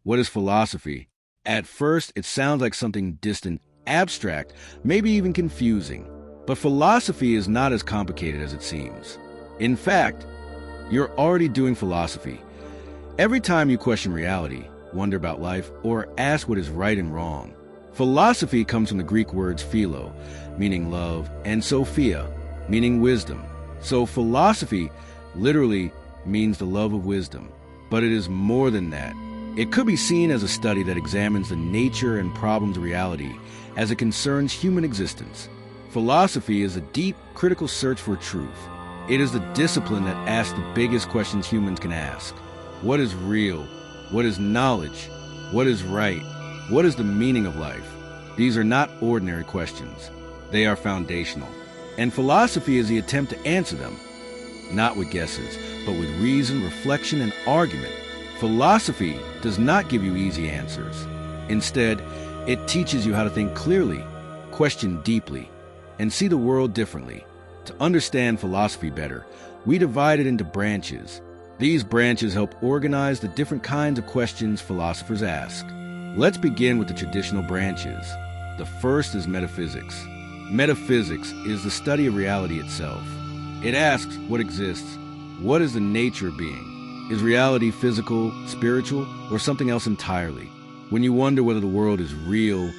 What is philosophy? At first, it sounds like something distant, abstract, maybe even confusing. But philosophy is not as complicated as it seems. In fact, you're already doing philosophy. Every time you question reality, wonder about life, or ask what is right and wrong. Philosophy comes from the Greek words philo, meaning love, and sophia, meaning wisdom. So philosophy literally means the love of wisdom. But it is more than that. It could be seen as a study that examines the nature and problems of reality as it concerns human existence. Philosophy is a deep, critical search for truth. It is the discipline that asks the biggest questions humans can ask. What is real? What is knowledge? What is right? What is the meaning of life? These are not ordinary questions. They are foundational. And philosophy is the attempt to answer them, not with guesses, but with reason, reflection, and argument. Philosophy does not give you easy answers. Instead, it teaches you how to think clearly, question deeply, and see the world differently. To understand philosophy better, we divide it into branches. These branches help organize the different kinds of questions philosophers ask. Let's begin with the traditional branches. The first is metaphysics. Metaphysics is the study of reality itself. It asks what exists. What is the nature of being? Is reality physical, spiritual, or something else entirely? When you wonder whether the world is real,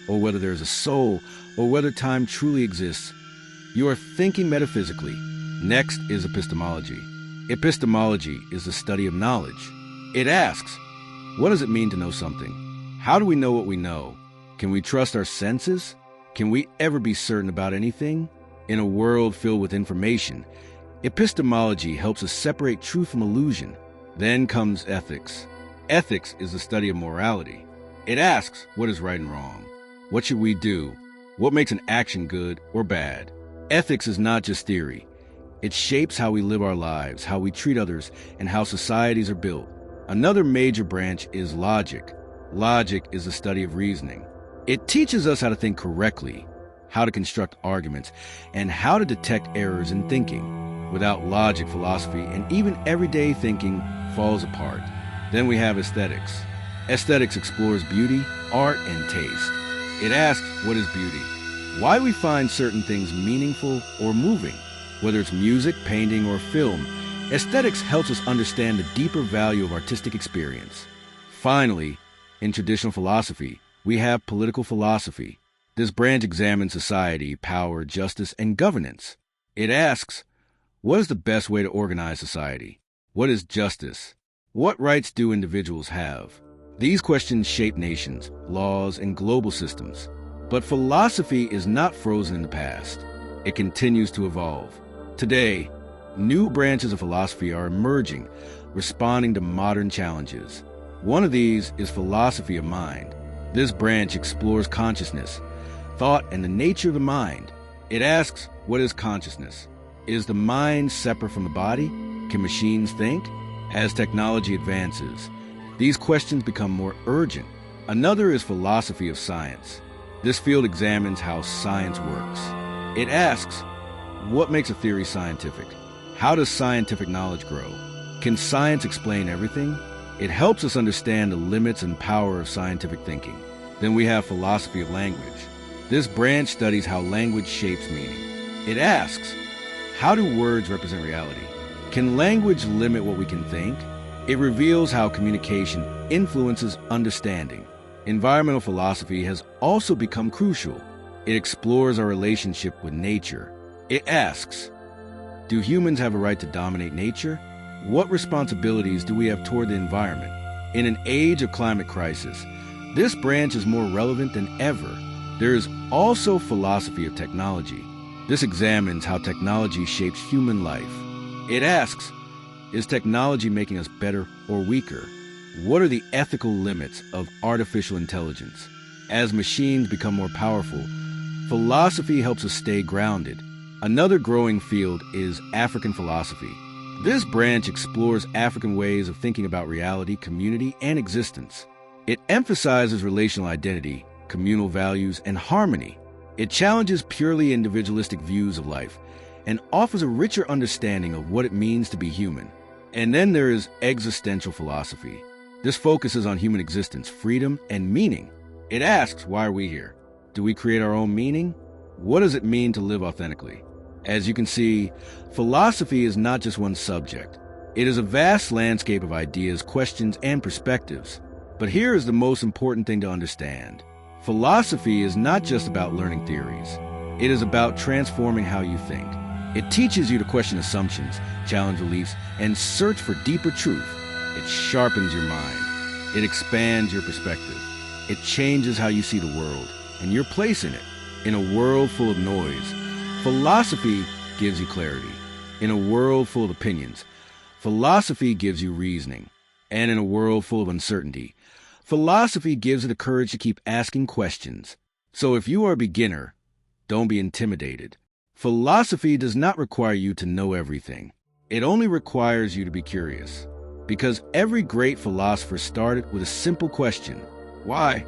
or whether there is a soul, or whether time truly exists, you are thinking metaphysically. Next is epistemology. Epistemology is the study of knowledge. It asks, what does it mean to know something? How do we know what we know? Can we trust our senses? Can we ever be certain about anything? In a world filled with information, epistemology helps us separate truth from illusion. Then comes ethics. Ethics is the study of morality. It asks, what is right and wrong? What should we do? What makes an action good or bad? Ethics is not just theory. It shapes how we live our lives, how we treat others, and how societies are built. Another major branch is logic. Logic is the study of reasoning. It teaches us how to think correctly, how to construct arguments, and how to detect errors in thinking. Without logic, philosophy, and even everyday thinking falls apart. Then we have aesthetics. Aesthetics explores beauty, art, and taste. It asks, what is beauty? Why we find certain things meaningful or moving. Whether it's music, painting, or film, aesthetics helps us understand the deeper value of artistic experience. Finally, in traditional philosophy, we have political philosophy. This branch examines society, power, justice, and governance. It asks, what is the best way to organize society? What is justice? What rights do individuals have? These questions shape nations, laws, and global systems. But philosophy is not frozen in the past. It continues to evolve. Today, new branches of philosophy are emerging, responding to modern challenges. One of these is philosophy of mind. This branch explores consciousness, thought, and the nature of the mind. It asks, what is consciousness? Is the mind separate from the body? Can machines think? As technology advances, these questions become more urgent. Another is philosophy of science. This field examines how science works. It asks, what makes a theory scientific? How does scientific knowledge grow? Can science explain everything? It helps us understand the limits and power of scientific thinking. Then we have philosophy of language. This branch studies how language shapes meaning. It asks, how do words represent reality? Can language limit what we can think? It reveals how communication influences understanding. Environmental philosophy has also become crucial. It explores our relationship with nature. It asks, do humans have a right to dominate nature? What responsibilities do we have toward the environment? In an age of climate crisis, this branch is more relevant than ever. There is also philosophy of technology. This examines how technology shapes human life. It asks, is technology making us better or weaker? What are the ethical limits of artificial intelligence? As machines become more powerful, philosophy helps us stay grounded. Another growing field is African philosophy. This branch explores African ways of thinking about reality, community, and existence. It emphasizes relational identity, communal values, and harmony. It challenges purely individualistic views of life and offers a richer understanding of what it means to be human. And then there is existential philosophy. This focuses on human existence, freedom, and meaning. It asks, why are we here? Do we create our own meaning? What does it mean to live authentically? As you can see, philosophy is not just one subject. It is a vast landscape of ideas, questions, and perspectives. But here is the most important thing to understand. Philosophy is not just about learning theories. It is about transforming how you think. It teaches you to question assumptions, challenge beliefs, and search for deeper truth. It sharpens your mind. It expands your perspective. It changes how you see the world and your place in it. In a world full of noise, philosophy gives you clarity. In a world full of opinions, philosophy gives you reasoning. And in a world full of uncertainty, philosophy gives you the courage to keep asking questions. So if you are a beginner, don't be intimidated. Philosophy does not require you to know everything. It only requires you to be curious. Because every great philosopher started with a simple question: why?